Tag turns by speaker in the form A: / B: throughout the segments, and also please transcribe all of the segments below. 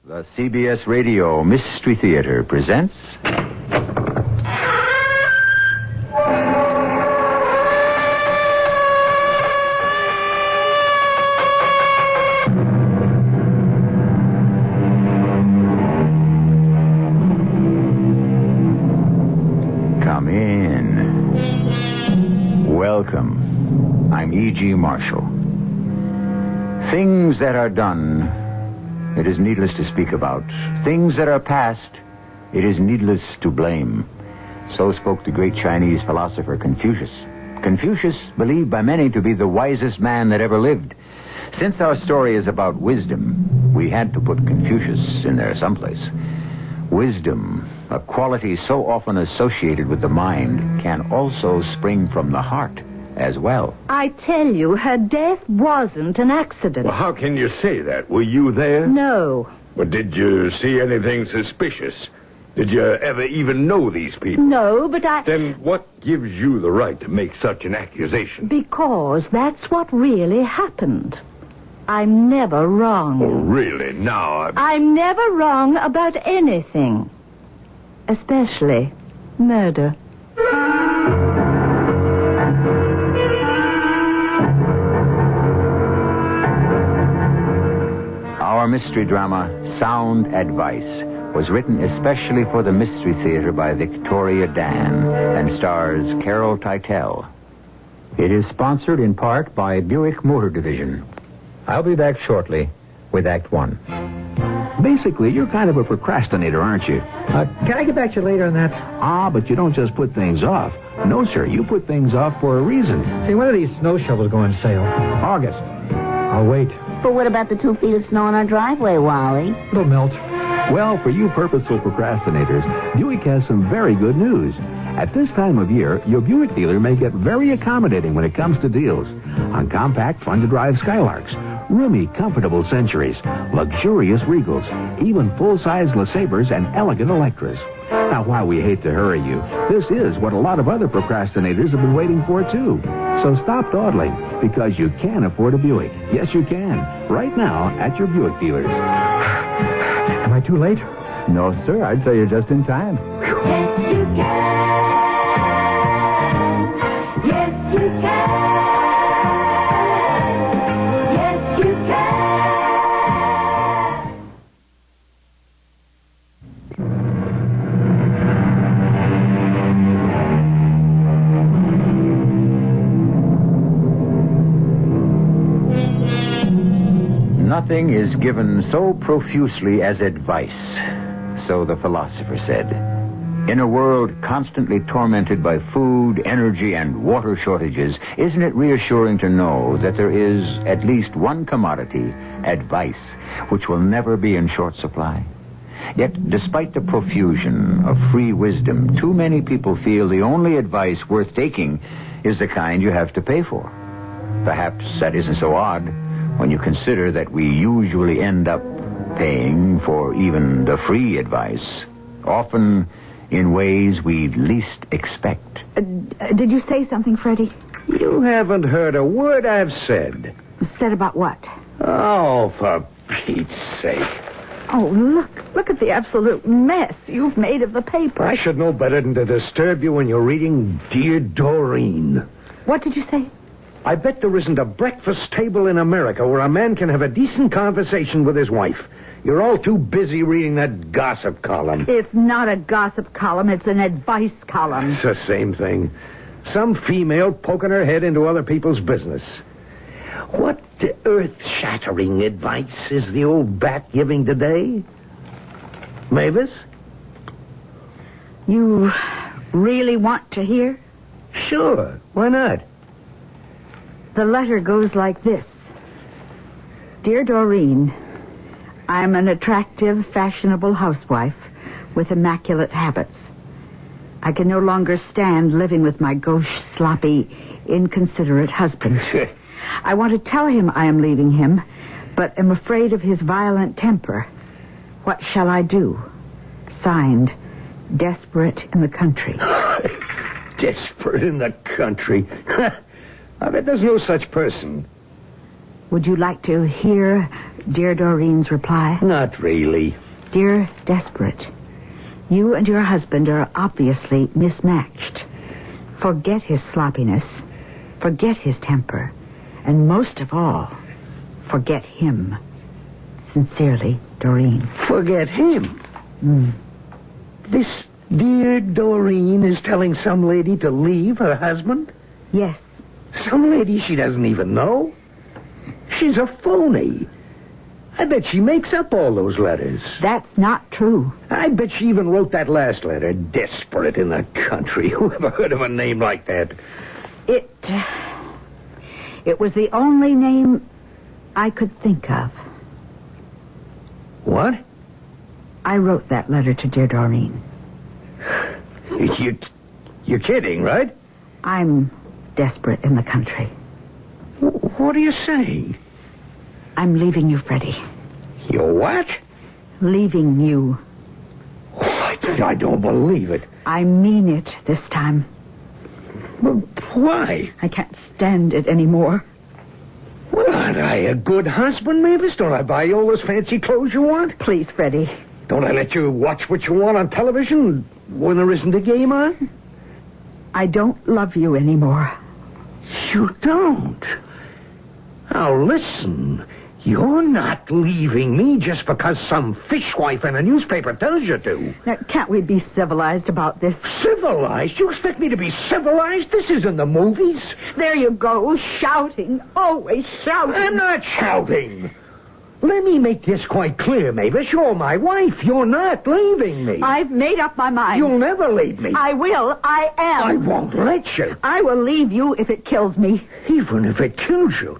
A: The CBS Radio Mystery Theater presents... Come in. Welcome. I'm E.G. Marshall. Things that are done... it is needless to speak about. Things that are past, it is needless to blame. So spoke the great Chinese philosopher Confucius. Confucius, believed by many to be the wisest man that ever lived. Since our story is about wisdom, we had to put Confucius in there someplace. Wisdom, a quality so often associated with the mind, can also spring from the heart as well.
B: I tell you, her death wasn't an accident.
C: Well, how can you say that? Were you there?
B: No.
C: But did you see anything suspicious? Did you ever even know these people?
B: No, but
C: Then what gives you the right to make such an accusation?
B: Because that's what really happened. I'm never wrong.
C: Oh, really? Now,
B: I'm never wrong about anything. Especially murder.
A: Our mystery drama, Sound Advice, was written especially for the Mystery Theater by Victoria Dann and stars Carol Teitel. It is sponsored in part by Buick Motor Division. I'll be back shortly with Act One.
D: Basically, you're kind of a procrastinator, aren't you?
E: Can I get back to you later on that?
D: But you don't just put things off. No, sir, you put things off for a reason.
E: See, when are these snow shovels going on sale? August. I'll wait.
F: But what about the 2 feet of snow on our driveway, Wally?
E: It'll melt.
D: Well, for you purposeful procrastinators, Buick has some very good news. At this time of year, your Buick dealer may get very accommodating when it comes to deals on compact, fun-to-drive Skylarks, roomy, comfortable Centuries, luxurious Regals, even full-size LeSabres and elegant Electras. Now, while we hate to hurry you, this is what a lot of other procrastinators have been waiting for, too. So stop dawdling, because you can afford a Buick. Yes, you can. Right now at your Buick dealers.
E: Am I too late?
A: No, sir. I'd say you're just in time.
F: Yes, you can. Yes, you can. Yes, you can.
A: Nothing is given so profusely as advice, so the philosopher said. In a world constantly tormented by food, energy, and water shortages, isn't it reassuring to know that there is at least one commodity, advice, which will never be in short supply? Yet, despite the profusion of free wisdom, too many people feel the only advice worth taking is the kind you have to pay for. Perhaps that isn't so odd when you consider that we usually end up paying for even the free advice, often in ways we least expect.
B: Did you say something, Freddie?
C: You haven't heard a word I've said.
B: Said about what?
C: Oh, for Pete's sake.
B: Oh, look at the absolute mess you've made of the paper.
C: I should know better than to disturb you when you're reading Dear Doreen.
B: What did you say?
C: I bet there isn't a breakfast table in America where a man can have a decent conversation with his wife. You're all too busy reading that gossip column.
B: It's not a gossip column. It's an advice column.
C: It's the same thing. Some female poking her head into other people's business. What earth-shattering advice is the old bat giving today? Mavis?
B: You really want to hear?
C: Sure. Why not?
B: The letter goes like this. Dear Doreen, I'm an attractive, fashionable housewife with immaculate habits. I can no longer stand living with my gauche, sloppy, inconsiderate husband. I want to tell him I am leaving him, but am afraid of his violent temper. What shall I do? Signed, Desperate in the Country.
C: Desperate in the Country? I bet there's no such person.
B: Would you like to hear dear Doreen's reply?
C: Not really.
B: Dear Desperate, you and your husband are obviously mismatched. Forget his sloppiness. Forget his temper. And most of all, forget him. Sincerely, Doreen.
C: Forget him? This dear Doreen is telling some lady to leave her husband?
B: Yes.
C: Some lady she doesn't even know? She's a phony. I bet she makes up all those letters.
B: That's not true.
C: I bet she even wrote that last letter. Desperate in the country. Who ever heard of a name like that?
B: It was the only name I could think of.
C: What?
B: I wrote that letter to dear Doreen.
C: You're kidding, right?
B: I'm desperate in the country.
C: What do you say?
B: I'm leaving you, Freddie.
C: You're what?
B: Leaving you.
C: I don't believe it.
B: I mean it this time.
C: Well, why?
B: I can't stand it anymore.
C: Well, aren't I a good husband, Mavis? Don't I buy you all those fancy clothes you want?
B: Please, Freddie.
C: Don't I let you watch what you want on television when there isn't a game on?
B: I don't love you anymore.
C: You don't? Now, listen. You're not leaving me just because some fishwife in a newspaper tells you to.
B: Now, can't we be civilized about this?
C: Civilized? You expect me to be civilized? This isn't the movies.
B: There you go, shouting. Always shouting.
C: I'm not shouting. Let me make this quite clear, Mavis. You're my wife. You're not leaving me.
B: I've made up my mind.
C: You'll never leave me.
B: I will. I am.
C: I won't let you.
B: I will leave you if it kills me.
C: Even if it kills you.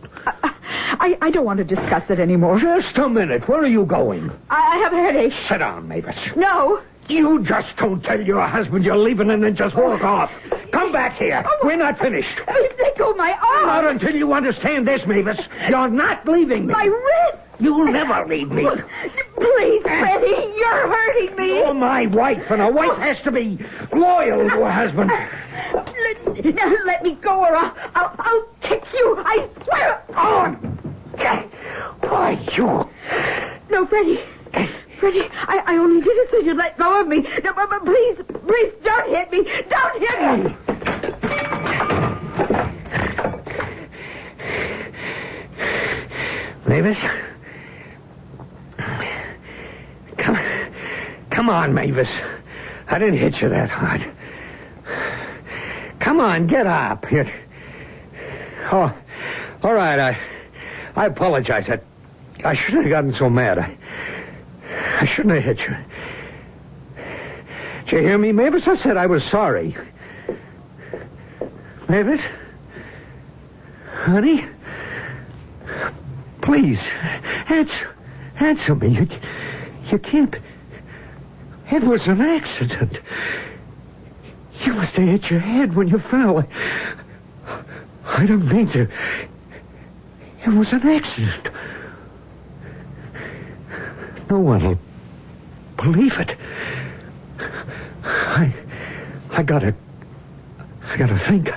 B: I don't want to discuss it anymore.
C: Just a minute. Where are you going?
B: I have a headache.
C: Sit down, Mavis.
B: No.
C: You just don't tell your husband you're leaving and then just walk off. Come back here. We're not finished.
B: Let go of my arm.
C: Not until you understand this, Mavis. You're not leaving me.
B: My wrist.
C: You'll never leave me.
B: Please, Freddie, you're hurting me.
C: You're my wife, and a wife has to be loyal to her husband.
B: Let me go or I'll kick you. I swear.
C: On. Why, you...
B: No, Freddie. Freddie, I only did it so you'd let go of me. No, but please, don't hit me. Don't hit me.
C: Mavis? Come on, Mavis. I didn't hit you that hard. Come on, get up. Oh, all right. I apologize. I shouldn't have gotten so mad. I shouldn't have hit you. Did you hear me, Mavis? I said I was sorry. Mavis? Honey? Please, answer me. You can't... It was an accident. You must have hit your head when you fell. I don't mean to... It was an accident. No one will believe it. I gotta think.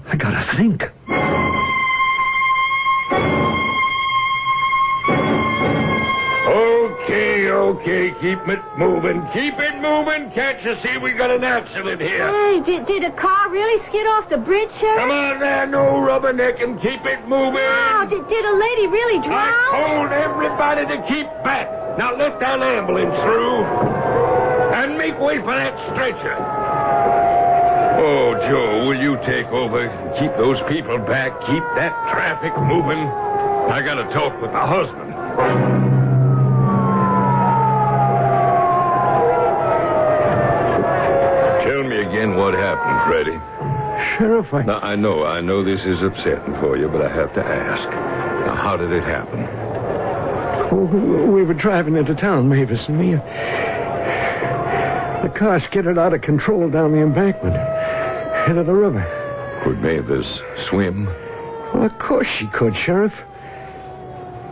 C: I gotta think.
G: Okay, keep it moving. Keep it moving. Can't you see we got an accident here?
H: Hey, did a car really skid off the bridge, Sheriff?
G: Come on there, no rubbernecking. Keep it moving.
H: Wow, did a lady really drown?
G: I told everybody to keep back. Now let that ambulance through. And make way for that stretcher. Oh, Joe, will you take over? Keep those people back. Keep that traffic moving. I got to talk with the husband. Tell me again what happened, Freddie.
C: Sheriff,
G: Now, I know this is upsetting for you, but I have to ask. Now, how did it happen?
C: We were driving into town, Mavis and me. The car skidded out of control down the embankment, into the river.
G: Could Mavis swim?
C: Well, of course she could, Sheriff.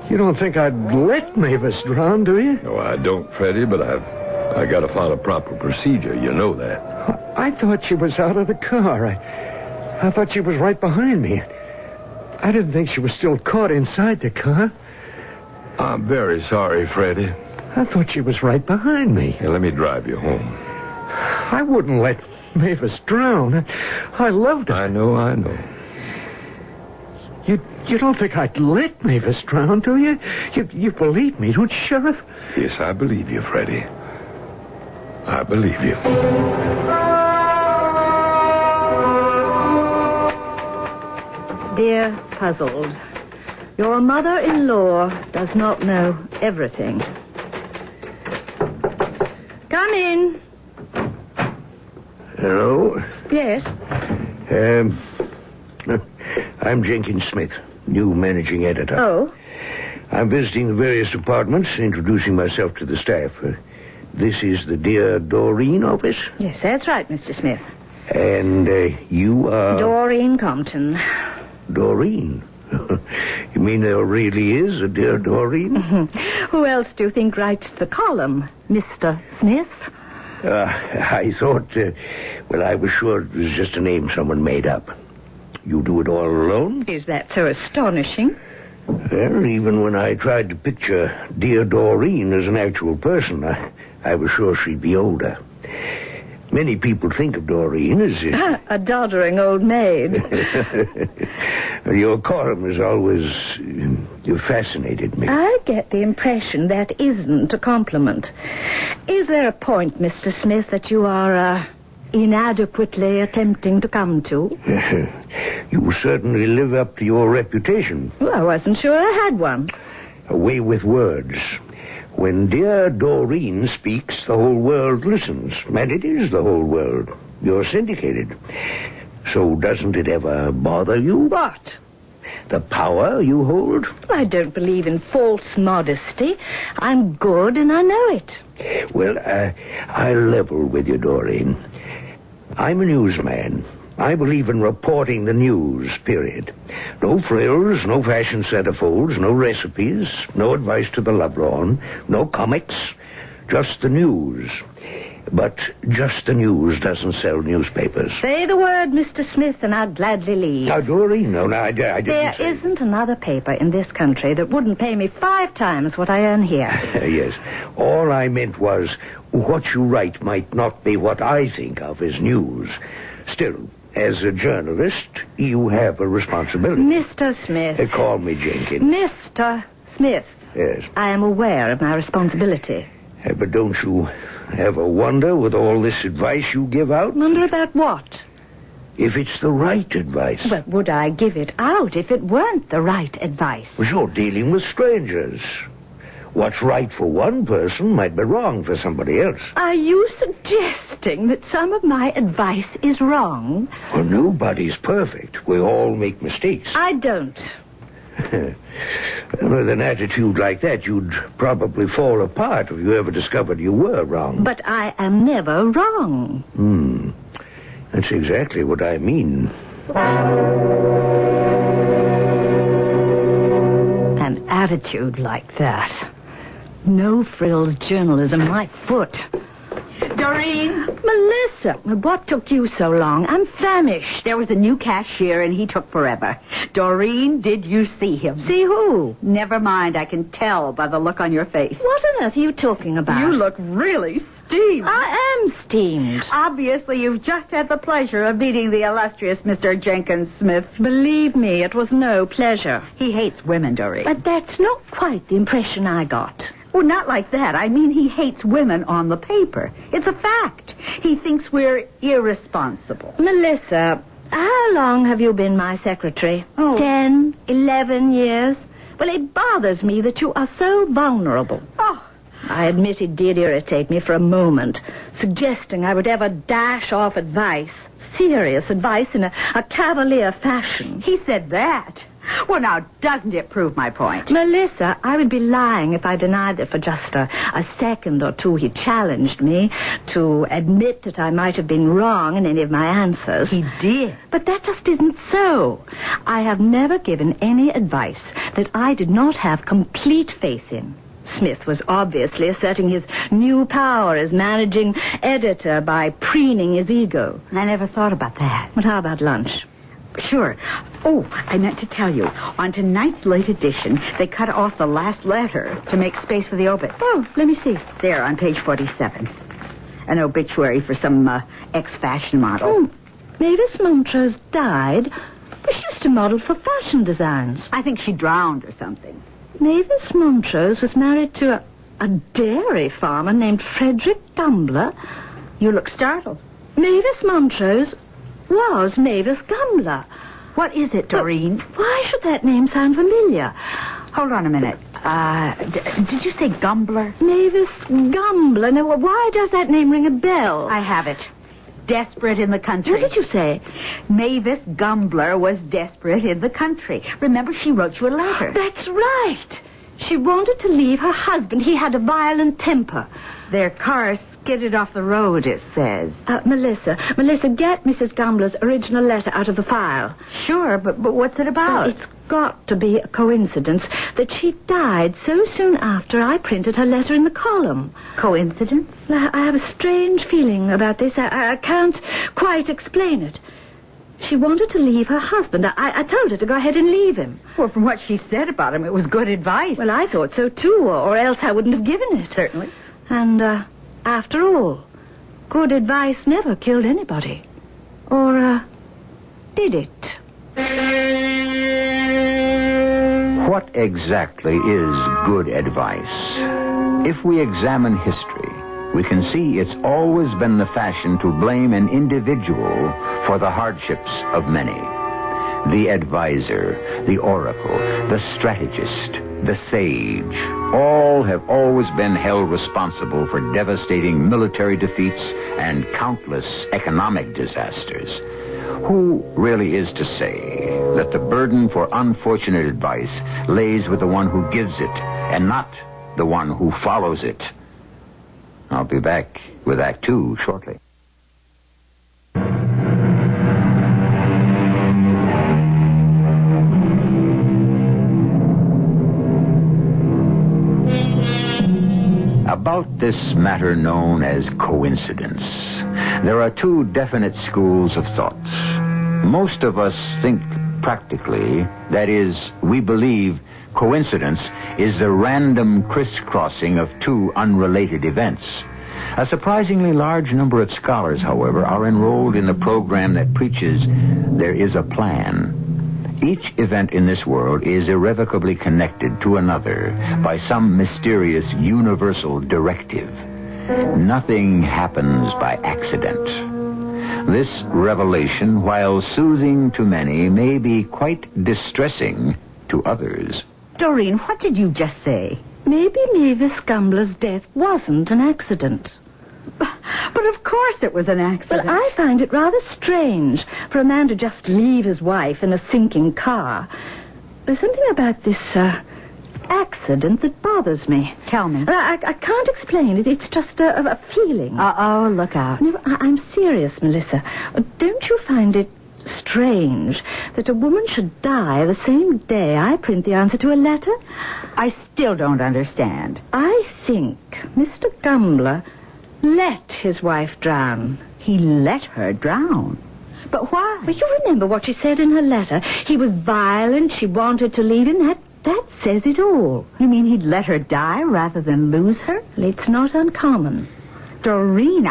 C: You don't think I'd let Mavis drown, do you?
G: No, I don't, Freddie, but I got to follow proper procedure. You know that.
C: I thought she was out of the car. I thought she was right behind me. I didn't think she was still caught inside the car.
G: I'm very sorry, Freddie.
C: I thought she was right behind me.
G: Here, let me drive you home.
C: I wouldn't let Mavis drown. I loved her.
G: I know.
C: You don't think I'd let Mavis drown, do you? You believe me, don't you, Sheriff?
G: Yes, I believe you, Freddie. I believe you.
B: Dear Puzzled, your mother-in-law does not know everything. Come in.
C: Hello?
B: Yes.
C: I'm Jenkins Smith, new managing editor.
B: Oh?
C: I'm visiting the various departments, introducing myself to the staff. This is the Dear Doreen office?
B: Yes, that's right, Mr. Smith.
C: And you are...
B: Doreen Compton.
C: Doreen? You mean there really is a Dear Doreen?
B: Who else do you think writes the column, Mr. Smith?
C: I thought... I was sure it was just a name someone made up. You do it all alone?
B: Is that so astonishing?
C: Well, even when I tried to picture Dear Doreen as an actual person, I was sure she'd be older. Many people think of Doreen as...
B: A doddering old maid.
C: Your column has always fascinated me.
B: I get the impression that isn't a compliment. Is there a point, Mr. Smith, that you are inadequately attempting to come to?
C: You certainly live up to your reputation.
B: Well, I wasn't sure I had one.
C: A way with words. When Dear Doreen speaks, the whole world listens. And it is the whole world. You're syndicated. So doesn't it ever bother you?
B: What?
C: The power you hold?
B: I don't believe in false modesty. I'm good and I know it.
C: Well, I'll level with you, Doreen. I'm a newsman. I believe in reporting the news, period. No frills, no fashion centerfolds, no recipes, no advice to the lovelorn, no comics, just the news. But just the news doesn't sell newspapers.
B: Say the word, Mr. Smith, and I'd gladly leave.
C: Now, Doreen, no, I didn't
B: There
C: say...
B: isn't another paper in this country that wouldn't pay me 5 times what I earn here.
C: Yes. All I meant was what you write might not be what I think of as news. Still, as a journalist, you have a responsibility.
B: Mr. Smith.
C: Call me Jenkins.
B: Mr. Smith.
C: Yes.
B: I am aware of my responsibility.
C: But don't you ever wonder with all this advice you give out?
B: Wonder about what?
C: If it's the right advice.
B: But would I give it out if it weren't the right advice?
C: Well, you're dealing with strangers. What's right for one person might be wrong for somebody else.
B: Are you suggesting that some of my advice is wrong?
C: Well, nobody's perfect. We all make mistakes.
B: I don't.
C: With an attitude like that, you'd probably fall apart if you ever discovered you were wrong.
B: But I am never wrong.
C: That's exactly what I mean.
B: An attitude like that. No frills journalism, my foot.
H: Doreen?
B: Melissa, what took you so long? I'm famished.
H: There was a new cashier, and he took forever. Doreen, did you see him?
B: See who?
H: Never mind. I can tell by the look on your face.
B: What on earth are you talking about?
H: You look really steamed.
B: I am steamed.
H: Obviously, you've just had the pleasure of meeting the illustrious Mr. Jenkins Smith.
B: Believe me, it was no pleasure.
H: He hates women, Doreen.
B: But that's not quite the impression I got.
H: Well, not like that. I mean, he hates women on the paper. It's a fact. He thinks we're irresponsible.
B: Melissa, how long have you been my secretary?
H: Oh.
B: 10, 11 years? Well, it bothers me that you are so vulnerable.
H: Oh.
B: I admit it did irritate me for a moment, suggesting I would ever dash off advice, serious advice, in a cavalier fashion.
H: He said that. Well, now, doesn't it prove my point?
B: Melissa, I would be lying if I denied that for just a second or two he challenged me to admit that I might have been wrong in any of my answers.
H: He did.
B: But that just isn't so. I have never given any advice that I did not have complete faith in. Smith was obviously asserting his new power as managing editor by preening his ego.
H: I never thought about that.
B: But how about lunch? Sure. Oh, I meant to tell you. On tonight's late edition, they cut off the last letter to make space for the obit.
H: Oh, let me see.
B: There, on page 47. An obituary for some ex-fashion model.
H: Oh, Mavis Montrose died, but she used to model for fashion designs.
B: I think she drowned or something.
H: Mavis Montrose was married to a dairy farmer named Frederick Gumbler.
B: You look startled.
H: Mavis Montrose was Mavis Gumbler.
B: What is it, Doreen?
H: But why should that name sound familiar?
B: Hold on a minute. Did you say Gumbler?
H: Mavis Gumbler. Now, why does that name ring a bell?
B: I have it. Desperate in the country.
H: What did you say?
B: Mavis Gumbler was desperate in the country. Remember, she wrote you a letter.
H: That's right. She wanted to leave her husband. He had a violent temper.
B: Their car skidded off the road, it says.
H: Melissa, get Mrs. Gumbler's original letter out of the file.
B: Sure, but what's it about?
H: It's got to be a coincidence that she died so soon after I printed her letter in the column.
B: Coincidence?
H: I have a strange feeling about this. I can't quite explain it. She wanted to leave her husband. I told her to go ahead and leave him.
B: Well, from what she said about him, it was good advice.
H: Well, I thought so, too, or else I wouldn't have given it.
B: Certainly.
H: And, after all, good advice never killed anybody. Or, did it?
A: What exactly is good advice? If we examine history, we can see it's always been the fashion to blame an individual for the hardships of many. The advisor, the oracle, the strategist, the sage, all have always been held responsible for devastating military defeats and countless economic disasters. Who really is to say that the burden for unfortunate advice lays with the one who gives it and not the one who follows it? I'll be back with Act 2 shortly. About this matter known as coincidence, there are two definite schools of thought. Most of us think practically, that is, we believe coincidence is the random crisscrossing of two unrelated events. A surprisingly large number of scholars, however, are enrolled in the program that preaches there is a plan. Each event in this world is irrevocably connected to another by some mysterious universal directive. Nothing happens by accident. This revelation, while soothing to many, may be quite distressing to others.
B: Doreen, what did you just say?
H: Maybe Mavis Gumbler's death wasn't an accident.
B: But of course it was an accident.
H: Well, I find it rather strange for a man to just leave his wife in a sinking car. There's something about this accident that bothers me.
B: Tell me.
H: I can't explain it. It's just a feeling.
B: Uh-oh, look out.
H: No, I'm serious, Melissa. Don't you find it strange that a woman should die the same day I print the answer to a letter?
B: I still don't understand.
H: I think Mr. Gumbler let his wife drown.
B: He let her drown? But why?
H: Well, you remember what she said in her letter. He was violent. She wanted to leave him. That says it all.
B: You mean he'd let her die rather than lose her?
H: Well, it's not uncommon.
B: Doreen,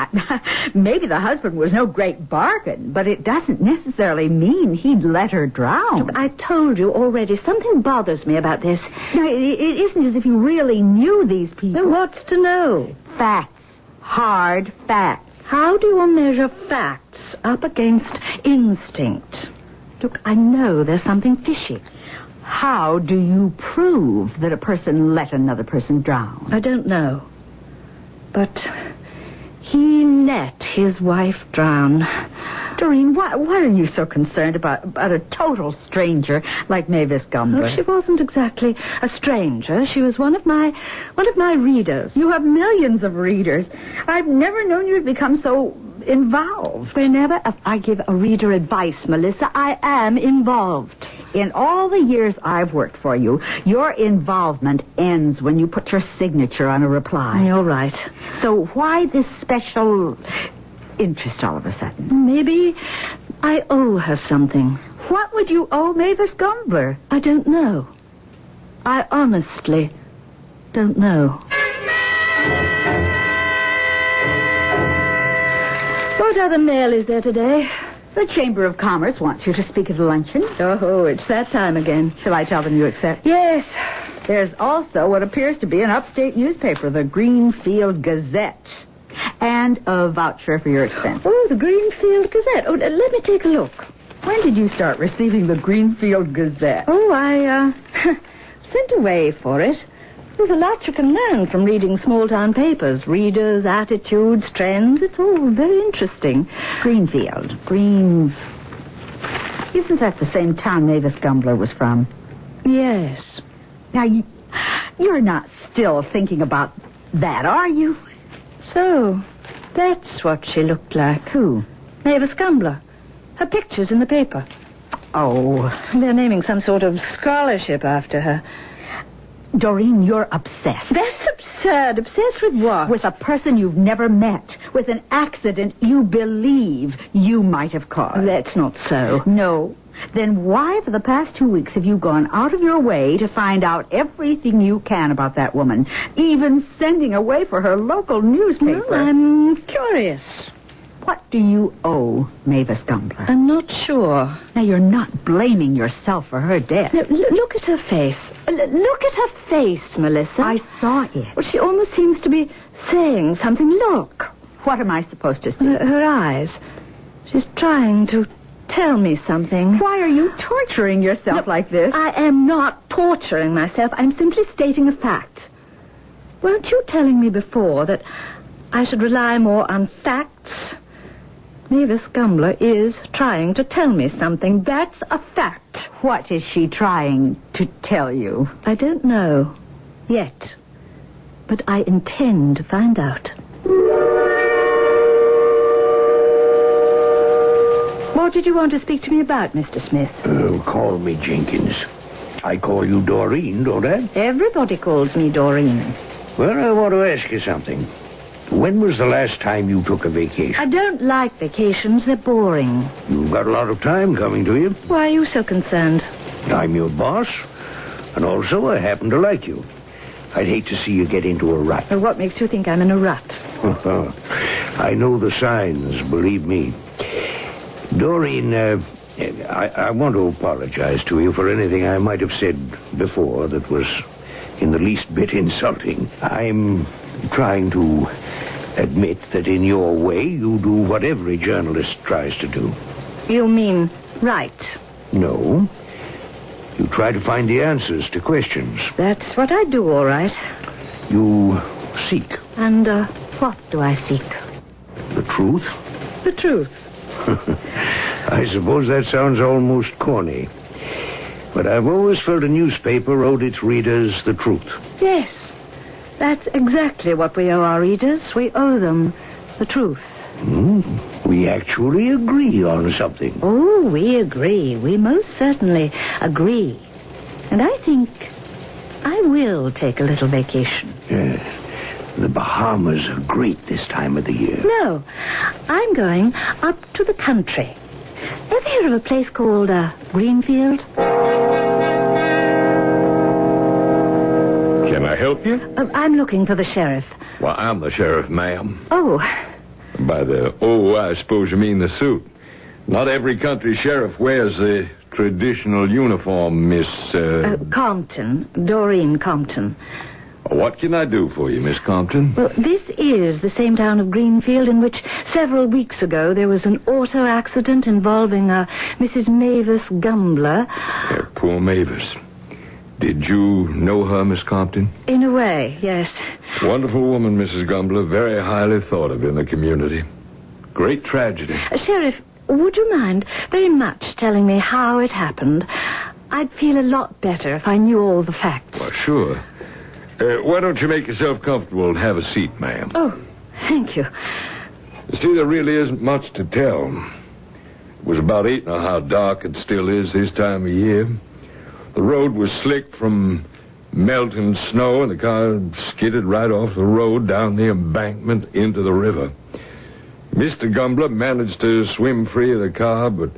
B: maybe the husband was no great bargain, but it doesn't necessarily mean he'd let her drown.
H: Look, I told you already, something bothers me about this.
B: No, it isn't as if you really knew these people.
H: Then what's to know?
B: Facts. Hard facts.
H: How do you measure facts up against instinct? Look, I know there's something fishy.
B: How do you prove that a person let another person drown?
H: I don't know. But he let his wife drown.
B: Doreen, why are you so concerned about a total stranger like Mavis Gumbler?
H: Well, she wasn't exactly a stranger. She was one of my readers.
B: You have millions of readers. I've never known you to become so involved.
H: Whenever I give a reader advice, Melissa, I am involved.
B: In all the years I've worked for you, your involvement ends when you put your signature on a reply.
H: You're right.
B: So why this special interest all of a sudden?
H: Maybe I owe her something.
B: What would you owe Mavis Gumbler?
H: I don't know. I honestly don't know. What other mail is there today?
B: The Chamber of Commerce wants you to speak at a luncheon.
H: Oh, it's that time again.
B: Shall I tell them you accept?
H: Yes.
B: There's also what appears to be an upstate newspaper, the Greenfield Gazette, and a voucher for your expense.
H: Oh, the Greenfield Gazette. Oh, let me take a look.
B: When did you start receiving the Greenfield Gazette?
H: Oh, I sent away for it. There's a lot you can learn from reading small-town papers. Readers, attitudes, trends. It's all very interesting.
B: Greenfield. Isn't that the same town Mavis Gumbler was from?
H: Yes.
B: Now, you're not still thinking about that, are you?
H: So, that's what she looked like.
B: Who?
H: Mavis Gumbler. Her picture's in the paper.
B: Oh.
H: They're naming some sort of scholarship after her.
B: Doreen, you're obsessed.
H: That's absurd. Obsessed with what?
B: With a person you've never met. With an accident you believe you might have caused.
H: That's not so.
B: No. Then why for the past 2 weeks have you gone out of your way to find out everything you can about that woman? Even sending away for her local newspaper.
H: Well, I'm curious.
B: What do you owe Mavis Gumbler?
H: I'm not sure.
B: Now, you're not blaming yourself for her death.
H: No, look at her face. Look at her face, Melissa.
B: I saw it.
H: Well, she almost seems to be saying something. Look.
B: What am I supposed to see?
H: Her eyes. She's trying to tell me something.
B: Why are you torturing yourself like this?
H: I am not torturing myself. I'm simply stating a fact. Weren't you telling me before that I should rely more on facts? Mavis Gumbler is trying to tell me something. That's a fact.
B: What is she trying to tell you?
H: I don't know yet, but I intend to find out. What did you want to speak to me about, Mr. Smith?
C: Call me Jenkins. I call you Doreen, don't I?
H: Everybody calls me Doreen.
C: Well, I want to ask you something. When was the last time you took a vacation?
H: I don't like vacations. They're boring.
C: You've got a lot of time coming to you.
H: Why are you so concerned?
C: I'm your boss, and also I happen to like you. I'd hate to see you get into a rut.
H: Well, what makes you think I'm in a rut?
C: I know the signs, believe me. Doreen, I want to apologize to you for anything I might have said before that was in the least bit insulting. I'm trying to admit that in your way you do what every journalist tries to do.
H: You mean write?
C: No. You try to find the answers to questions.
H: That's what I do, all right.
C: You seek.
H: And what do I seek?
C: The truth?
H: The truth.
C: I suppose that sounds almost corny. But I've always felt a newspaper owed its readers the truth.
H: Yes. That's exactly what we owe our readers. We owe them the truth.
C: We actually agree on something.
H: Oh, we agree. We most certainly agree. And I think I will take a little vacation.
C: The Bahamas are great this time of the year.
H: No, I'm going up to the country. Ever hear of a place called Greenfield?
G: Can I help you?
H: I'm looking for the sheriff.
G: Well, I'm the sheriff, ma'am.
H: Oh.
G: By the I suppose you mean the suit. Not every country sheriff wears the traditional uniform, Miss...
H: Compton. Doreen Compton.
G: What can I do for you, Miss Compton?
H: Well, this is the same town of Greenfield in which several weeks ago there was an auto accident involving Mrs. Mavis Gumbler.
G: Poor Mavis. Did you know her, Miss Compton?
H: In a way, yes.
G: Wonderful woman, Mrs. Gumbler. Very highly thought of in the community. Great tragedy.
H: Sheriff, would you mind very much telling me how it happened? I'd feel a lot better if I knew all the facts.
G: Well, sure. Why don't you make yourself comfortable and have a seat, ma'am?
H: Oh, thank you.
G: You see, there really isn't much to tell. It was about 8, now how dark it still is this time of year. The road was slick from melting snow, and the car skidded right off the road down the embankment into the river. Mr. Gumbler managed to swim free of the car, but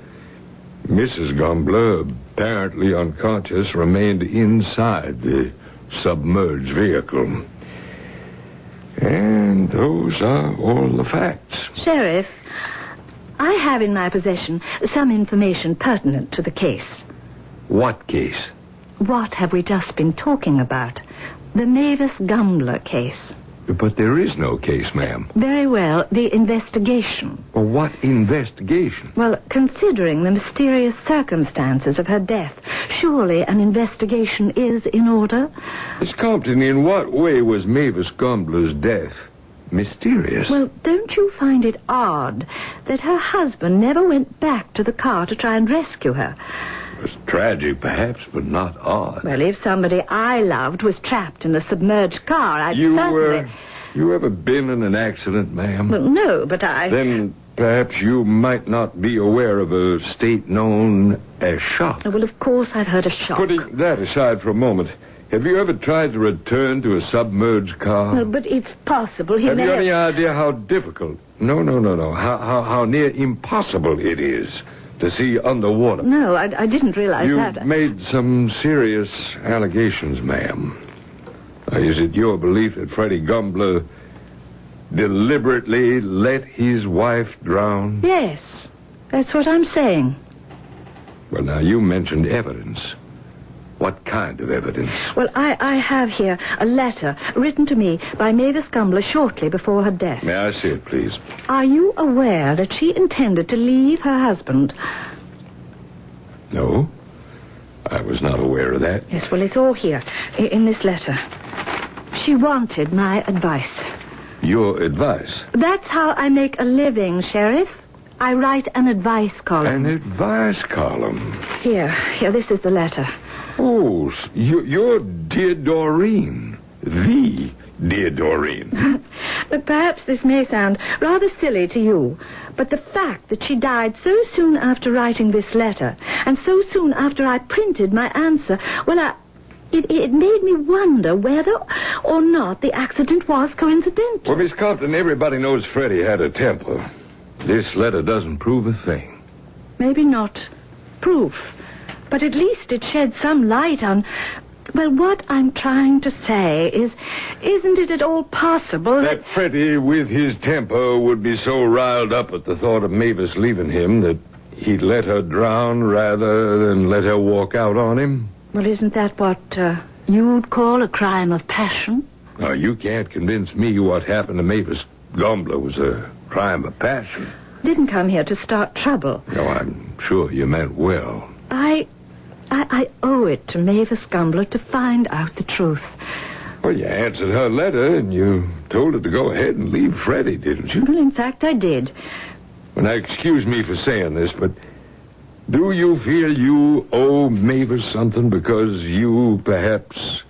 G: Mrs. Gumbler, apparently unconscious, remained inside the submerged vehicle. And those are all the facts.
H: Sheriff, I have in my possession some information pertinent to the case.
G: What case?
H: What have we just been talking about? The Mavis Gumbler case.
G: But there is no case, ma'am.
H: Very well, the investigation.
G: Well, what investigation?
H: Well, considering the mysterious circumstances of her death, surely an investigation is in order?
G: Miss Compton, in what way was Mavis Gumbler's death mysterious?
H: Well, don't you find it odd that her husband never went back to the car to try and rescue her?
G: It was tragic, perhaps, but not odd.
H: Well, if somebody I loved was trapped in a submerged car, I'd certainly...
G: You ever been in an accident, ma'am?
H: Well, no, but I...
G: Then perhaps you might not be aware of a state known as shock.
H: Oh, well, of course I've heard of shock.
G: Putting that aside for a moment, have you ever tried to return to a submerged car?
H: Well, but it's possible he
G: Have
H: may
G: you any idea how difficult? No. How near impossible it is to see underwater?
H: No, I didn't realize that.
G: You've made some serious allegations, ma'am. Is it your belief that Freddie Gumbler deliberately let his wife drown?
H: Yes, that's what I'm saying.
G: Well, now, you mentioned evidence. What kind of evidence?
H: Well, I have here a letter written to me by Mavis Gumbler shortly before her death.
G: May I see it, please?
H: Are you aware that she intended to leave her husband?
G: No, I was not aware of that.
H: Yes, well, it's all here in this letter. She wanted my advice.
G: Your advice?
H: That's how I make a living, Sheriff. I write an advice column.
G: An advice column?
H: Here, this is the letter.
G: Oh, you're dear Doreen. The dear Doreen.
H: But perhaps this may sound rather silly to you, but the fact that she died so soon after writing this letter, and so soon after I printed my answer, well, it made me wonder whether or not the accident was coincidental.
G: Well, Miss Compton, everybody knows Freddie had a temper. This letter doesn't prove a thing.
H: Maybe not proof, but at least it sheds some light on... Well, what I'm trying to say is, isn't it at all possible
G: that Freddie, with his temper, would be so riled up at the thought of Mavis leaving him that he'd let her drown rather than let her walk out on him?
H: Well, isn't that what you'd call a crime of passion?
G: No, you can't convince me what happened to Mavis Gumbler was a crime of passion.
H: Didn't come here to start trouble.
G: No, I'm sure you meant well.
H: I owe it to Mavis Gumbler to find out the truth.
G: Well, you answered her letter and you told her to go ahead and leave Freddie, didn't you?
H: Well, in fact, I did.
G: Well, now, excuse me for saying this, but do you feel you owe Mavis something because you perhaps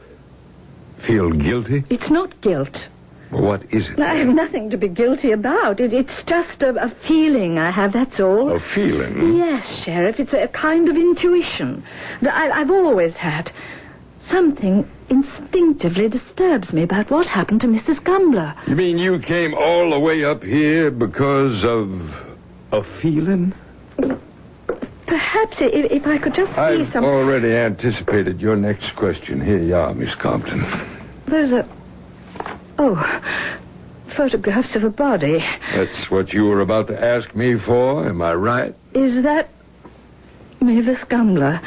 G: feel guilty?
H: It's not guilt.
G: Well, what is it?
H: I have nothing to be guilty about. It's just a feeling I have, that's all.
G: A feeling?
H: Yes, Sheriff. It's a kind of intuition that I've always had. Something instinctively disturbs me about what happened to Mrs. Gumbler.
G: You mean you came all the way up here because of a feeling?
H: Perhaps if I could just see
G: I've
H: some...
G: already anticipated your next question. Here you are, Miss Compton.
H: There's a... Oh, photographs of a body.
G: That's what you were about to ask me for, am I right?
H: Is that Mavis Gumbler?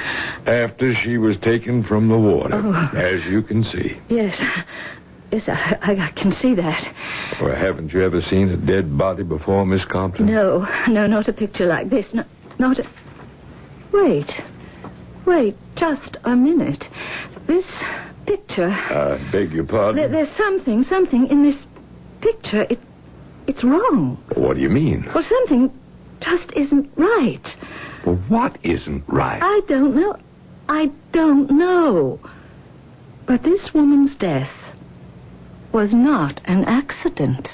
G: After she was taken from the water, as you can see.
H: Yes, I can see that.
G: Well, haven't you ever seen a dead body before, Miss Compton?
H: No, not a picture like this. Not a... Wait, just a minute. This picture...
G: I beg your pardon?
H: There's something in this picture. It's wrong.
G: What do you mean?
H: Well, something just isn't right.
G: Well, what isn't right?
H: I don't know. But this woman's death was not an accident.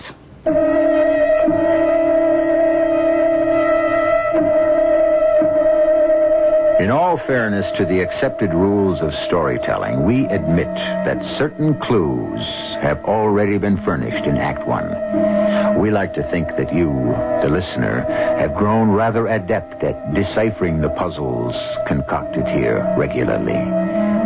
A: In all fairness to the accepted rules of storytelling, we admit that certain clues have already been furnished in Act One. We like to think that you, the listener, have grown rather adept at deciphering the puzzles concocted here regularly.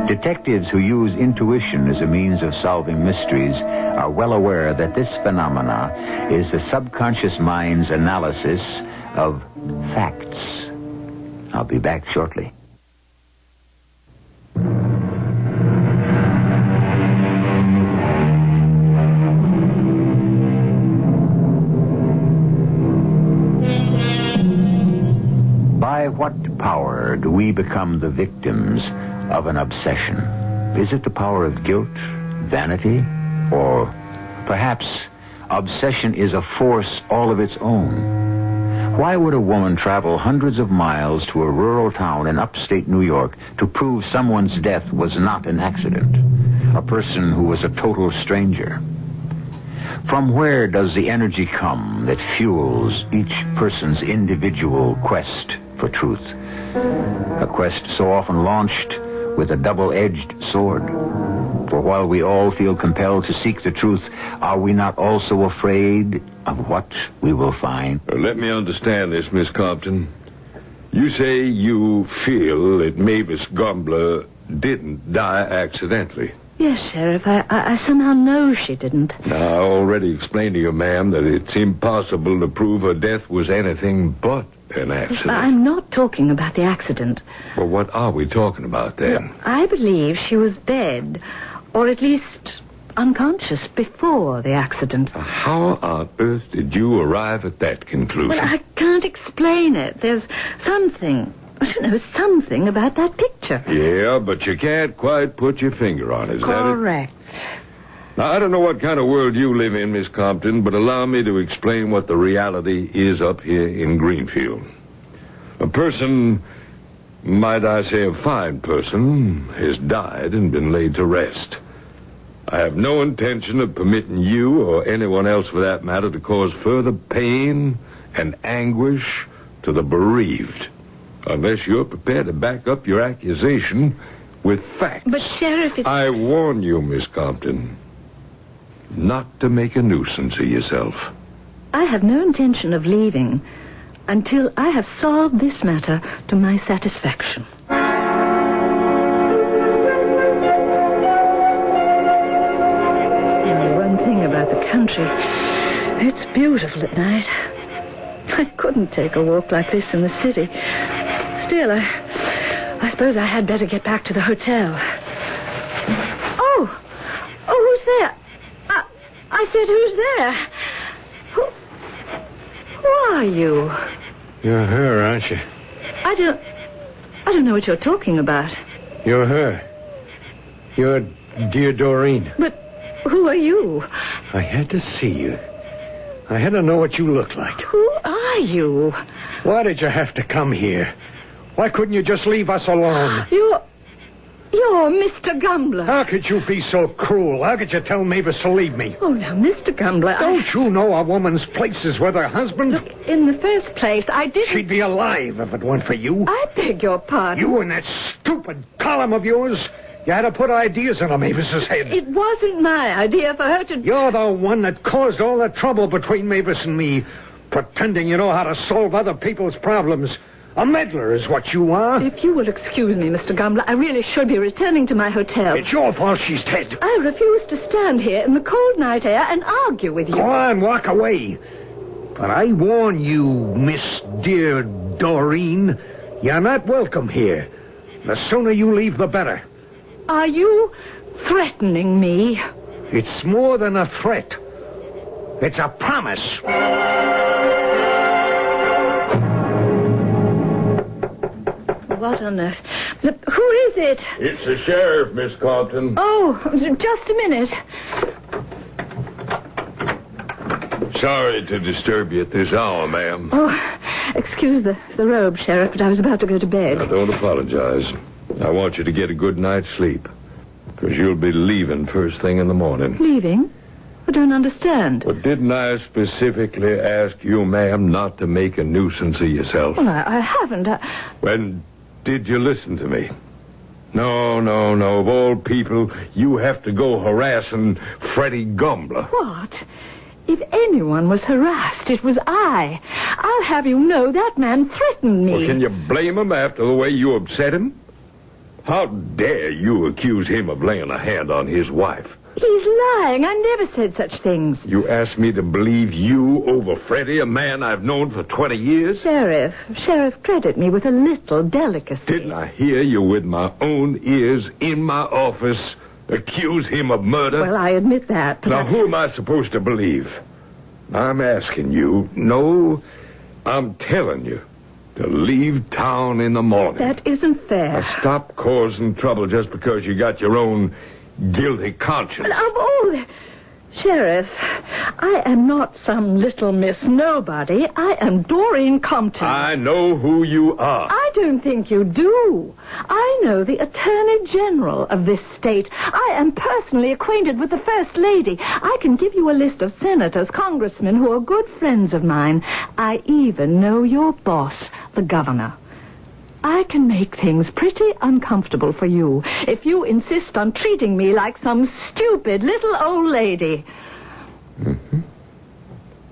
A: Detectives who use intuition as a means of solving mysteries are well aware that this phenomena is the subconscious mind's analysis of facts. I'll be back shortly. By what power do we become the victims of an obsession? Is it the power of guilt, vanity, or perhaps obsession is a force all of its own? Why would a woman travel hundreds of miles to a rural town in upstate New York to prove someone's death was not an accident, a person who was a total stranger? From where does the energy come that fuels each person's individual quest for truth? A quest so often launched with a double-edged sword. For while we all feel compelled to seek the truth, are we not also afraid of what we will find?
G: Let me understand this, Miss Compton. You say you feel that Mavis Gumbler didn't die accidentally.
H: Yes, Sheriff. I somehow know she didn't.
G: Now, I already explained to you, ma'am, that it's impossible to prove her death was anything but an accident.
H: I'm not talking about the accident.
G: Well, what are we talking about then?
H: I believe she was dead, or at least unconscious before the accident.
G: How on earth did you arrive at that conclusion?
H: Well, I can't explain it. There's something, I don't know, something about that picture.
G: Yeah, but you can't quite put your finger on it. Is
H: Correct.
G: that it? Now, I don't know what kind of world you live in, Miss Compton, but allow me to explain what the reality is up here in Greenfield. A person, might I say a fine person, has died and been laid to rest. I have no intention of permitting you, or anyone else for that matter, to cause further pain and anguish to the bereaved, unless you're prepared to back up your accusation with facts.
H: But, Sheriff,
G: I warn you, Miss Compton, not to make a nuisance of yourself.
H: I have no intention of leaving until I have solved this matter to my satisfaction. One thing about the country, it's beautiful at night. I couldn't take a walk like this in the city. Still, I suppose I had better get back to the hotel. Oh, who's there? I said, who's there? Who are you?
C: You're her, aren't you?
H: I don't know what you're talking about.
C: You're her. You're dear Doreen.
H: But who are you?
C: I had to see you. I had to know what you looked like.
H: Who are you?
C: Why did you have to come here? Why couldn't you just leave us alone?
H: You're Mr. Gumbler.
C: How could you be so cruel? How could you tell Mavis to leave me?
H: Oh, now, Mr. Gumbler,
C: Don't you know a woman's place is with her husband?
H: Look, in the first place, I didn't...
C: She'd be alive if it weren't for you.
H: I beg your pardon.
C: You and that stupid column of yours. You had to put ideas into Mavis's head.
H: It wasn't my idea for her to...
C: You're the one that caused all the trouble between Mavis and me, pretending you know how to solve other people's problems. A meddler is what you are.
H: If you will excuse me, Mr. Gumbler, I really should be returning to my hotel.
C: It's your fault she's dead.
H: I refuse to stand here in the cold night air and argue with you.
C: Go on, walk away. But I warn you, Miss Dear Doreen, you're not welcome here. The sooner you leave, the better.
H: Are you threatening me?
C: It's more than a threat. It's a promise.
H: What on earth? Who is it?
G: It's the sheriff, Miss Compton.
H: Oh, just a minute.
G: Sorry to disturb you at this hour, ma'am.
H: Oh, excuse the robe, Sheriff, but I was about to go to bed.
G: Now, don't apologize. I want you to get a good night's sleep, because you'll be leaving first thing in the morning.
H: Leaving? I don't understand.
G: But didn't I specifically ask you, ma'am, not to make a nuisance of yourself?
H: Well, I haven't.
G: When Did you listen to me? No. Of all people, you have to go harassing Freddie Gumbler.
H: What? If anyone was harassed, it was I. I'll have you know that man threatened me.
G: Well, can you blame him after the way you upset him? How dare you accuse him of laying a hand on his wife?
H: He's lying. I never said such things.
G: You asked me to believe you over Freddie, a man I've known for 20 years?
H: Sheriff, credit me with a little delicacy.
G: Didn't I hear you with my own ears in my office accuse him of murder?
H: Well, I admit that, but
G: Now, who am I supposed to believe? I'm asking you. No, I'm telling you to leave town in the morning.
H: That isn't fair.
G: Now, stop causing trouble just because you got your own guilty conscience.
H: Of all... Sheriff, I am not some little Miss Nobody. I am Doreen Compton.
G: I know who you are.
H: I don't think you do. I know the Attorney General of this state. I am personally acquainted with the First Lady. I can give you a list of senators, congressmen who are good friends of mine. I even know your boss, the governor. I can make things pretty uncomfortable for you if you insist on treating me like some stupid little old lady.
G: Mm-hmm.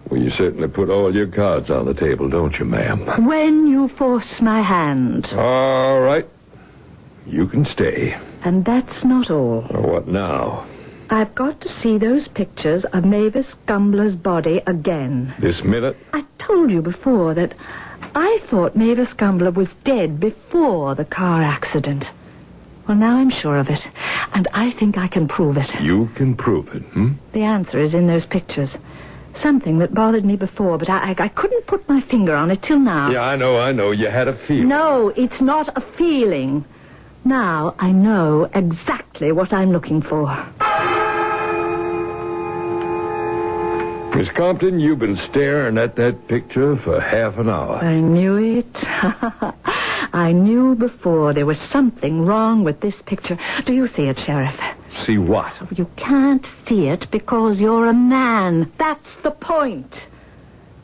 G: Well, you certainly put all your cards on the table, don't you, ma'am?
H: When you force my hand.
G: All right. You can stay.
H: And that's not all.
G: Well, what now?
H: I've got to see those pictures of Mavis Gumbler's body again.
G: This minute?
H: I told you before that I thought Mavis Gumbler was dead before the car accident. Well, now I'm sure of it, and I think I can prove it.
G: You can prove it,
H: The answer is in those pictures. Something that bothered me before, but I couldn't put my finger on it till now.
G: Yeah, I know. You had a feeling.
H: No, it's not a feeling. Now I know exactly what I'm looking for.
G: Miss Compton, you've been staring at that picture for half an hour.
H: I knew it. I knew before there was something wrong with this picture. Do you see it, Sheriff?
G: See what?
H: You can't see it because you're a man. That's the point.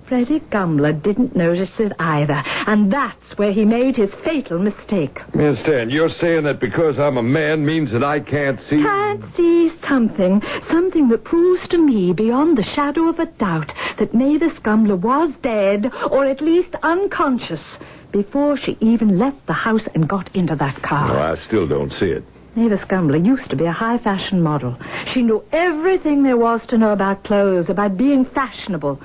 H: Freddie Gumbler didn't notice it either, and that's where he made his fatal mistake.
G: Miss Stan, you're saying that because I'm a man means that I can't see...
H: Can't see something that proves to me beyond the shadow of a doubt that Mavis Gumbler was dead, or at least unconscious, before she even left the house and got into that car.
G: No, I still don't see it.
H: Mavis Gumbler used to be a high-fashion model. She knew everything there was to know about clothes, about being fashionable.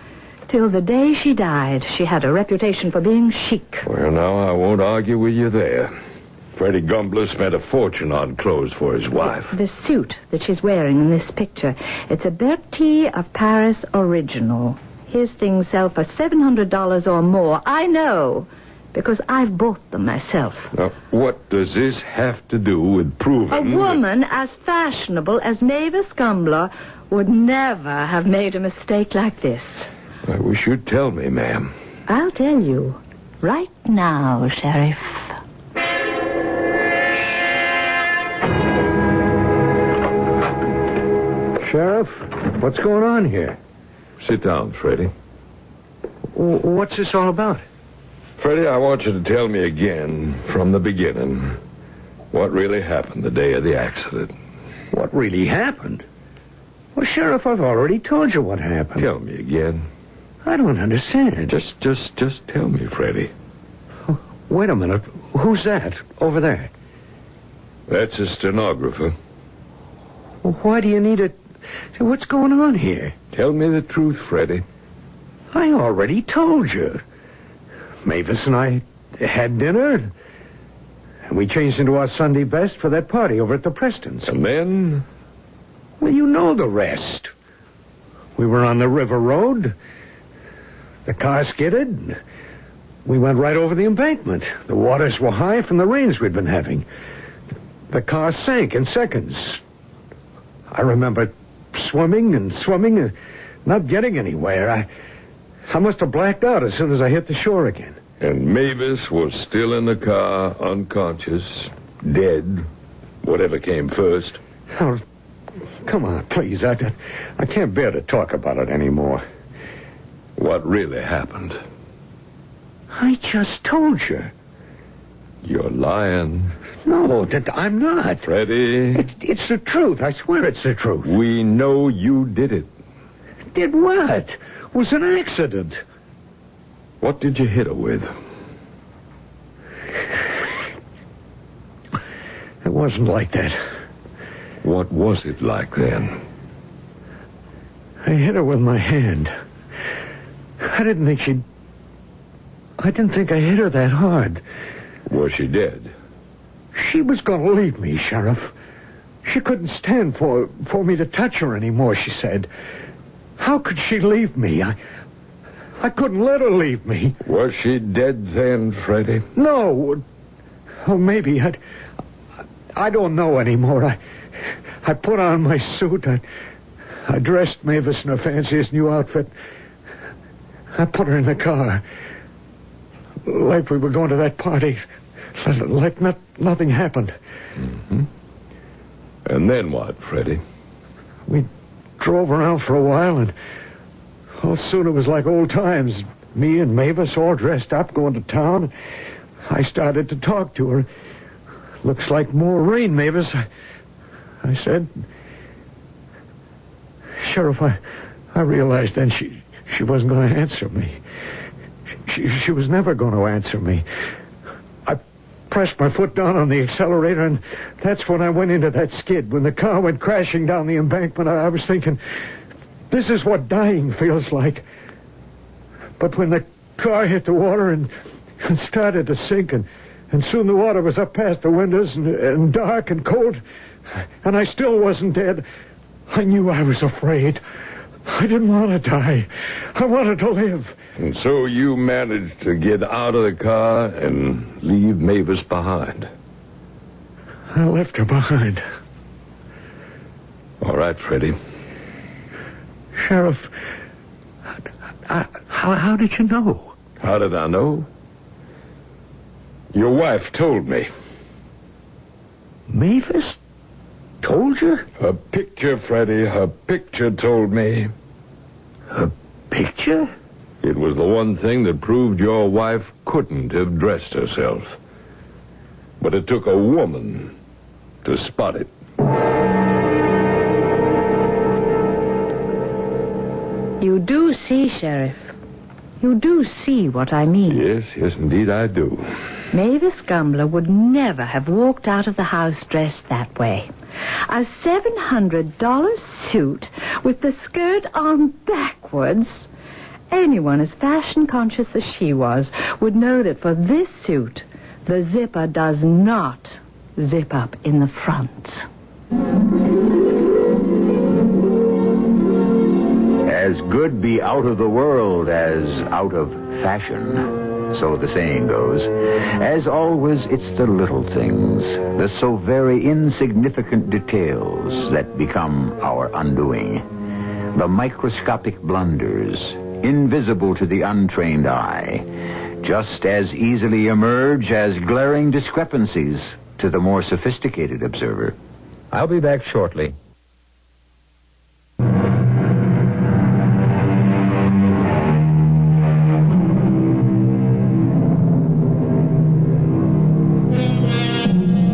H: Till the day she died, she had a reputation for being chic.
G: Well, now, I won't argue with you there. Freddie Gumbler spent a fortune on clothes for his wife.
H: The suit that she's wearing in this picture, it's a Bertie of Paris original. His things sell for $700 or more. I know, because I've bought them myself.
G: Now, what does this have to do with proving...
H: A woman as fashionable as Mavis Gumbler would never have made a mistake like this.
G: I wish you'd tell me, ma'am.
H: I'll tell you. Right now, Sheriff.
C: Sheriff, what's going on here?
G: Sit down, Freddie.
C: What's this all about?
G: Freddie, I want you to tell me again, from the beginning, what really happened the day of the accident.
C: What really happened? Well, Sheriff, I've already told you what happened.
G: Tell me again.
C: I don't understand.
G: Just tell me, Freddie.
C: Oh, wait a minute. Who's that over there?
G: That's a stenographer.
C: Well, why do you need a... What's going on here?
G: Tell me the truth, Freddie.
C: I already told you. Mavis and I had dinner, and we changed into our Sunday best for that party over at the Prestons.
G: And then?
C: Well, you know the rest. We were on the river road. The car skidded. We went right over the embankment. The waters were high from the rains we'd been having. The car sank in seconds. I remember swimming and not getting anywhere. I must have blacked out as soon as I hit the shore again.
G: And Mavis was still in the car, unconscious, dead, whatever came first.
C: Oh, come on, please. I can't bear to talk about it anymore.
G: What really happened?
C: I just told you.
G: You're lying.
C: No, I'm not.
G: Freddie.
C: It's the truth. I swear it's the truth.
G: We know you did it.
C: Did what? It was an accident.
G: What did you hit her with?
C: It wasn't like that.
G: What was it like then?
C: I hit her with my hand. I didn't think I hit her that hard.
G: Was she dead?
C: She was going to leave me, Sheriff. She couldn't stand for me to touch her anymore, she said. How could she leave me? I couldn't let her leave me.
G: Was she dead then, Freddie?
C: No. Oh, maybe. I don't know anymore. I put on my suit. I dressed Mavis in her fanciest new outfit. I put her in the car. Like we were going to that party. Like nothing happened.
G: Mm-hmm. And then what, Freddie?
C: We drove around for a while, and soon it was like old times. Me and Mavis all dressed up, going to town. I started to talk to her. Looks like more rain, Mavis. I said. Sheriff, I realized then she wasn't going to answer me. She was never going to answer me. I pressed my foot down on the accelerator, and that's when I went into that skid. When the car went crashing down the embankment, I was thinking, this is what dying feels like. But when the car hit the water and started to sink, and soon the water was up past the windows and dark and cold, and I still wasn't dead, I knew I was afraid. I didn't want to die. I wanted to live.
G: And so you managed to get out of the car and leave Mavis behind.
C: I left her behind.
G: All right, Freddie.
C: Sheriff, how did you know?
G: How did I know? Your wife told me.
C: Mavis told you?
G: Her picture, Freddie. Her picture told me.
C: Her picture?
G: It was the one thing that proved your wife couldn't have dressed herself. But it took a woman to spot it.
H: You do see, Sheriff. You do see what I mean.
G: Yes, indeed I do.
H: Mavis Gumbler would never have walked out of the house dressed that way. A $700 suit with the skirt on backwards. Anyone as fashion-conscious as she was would know that for this suit, the zipper does not zip up in the front.
A: As good be out of the world as out of fashion, so the saying goes. As always, it's the little things, the so very insignificant details that become our undoing. The microscopic blunders, invisible to the untrained eye, just as easily emerge as glaring discrepancies to the more sophisticated observer.
E: I'll be back shortly.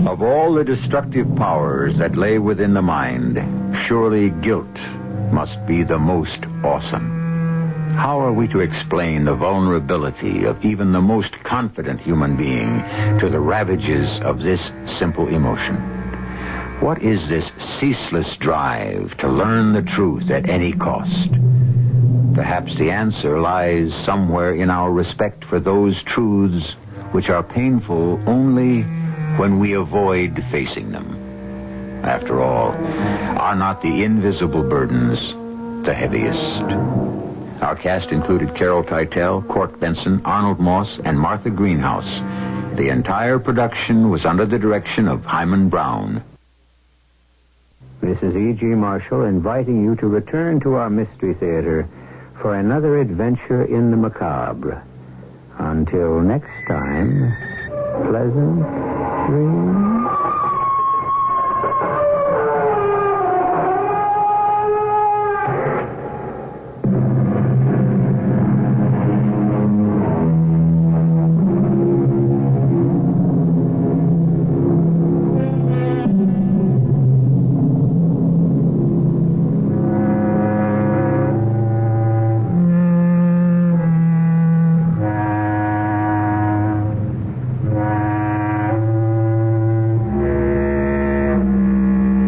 A: Of all the destructive powers that lay within the mind, surely guilt must be the most awesome. How are we to explain the vulnerability of even the most confident human being to the ravages of this simple emotion? What is this ceaseless drive to learn the truth at any cost? Perhaps the answer lies somewhere in our respect for those truths which are painful only when we avoid facing them. After all, are not the invisible burdens the heaviest? Our cast included Carol Teitel, Court Benson, Arnold Moss, and Martha Greenhouse. The entire production was under the direction of Hyman Brown. This is E.G. Marshall inviting you to return to our Mystery Theater for another adventure in the macabre. Until next time, pleasant dreams.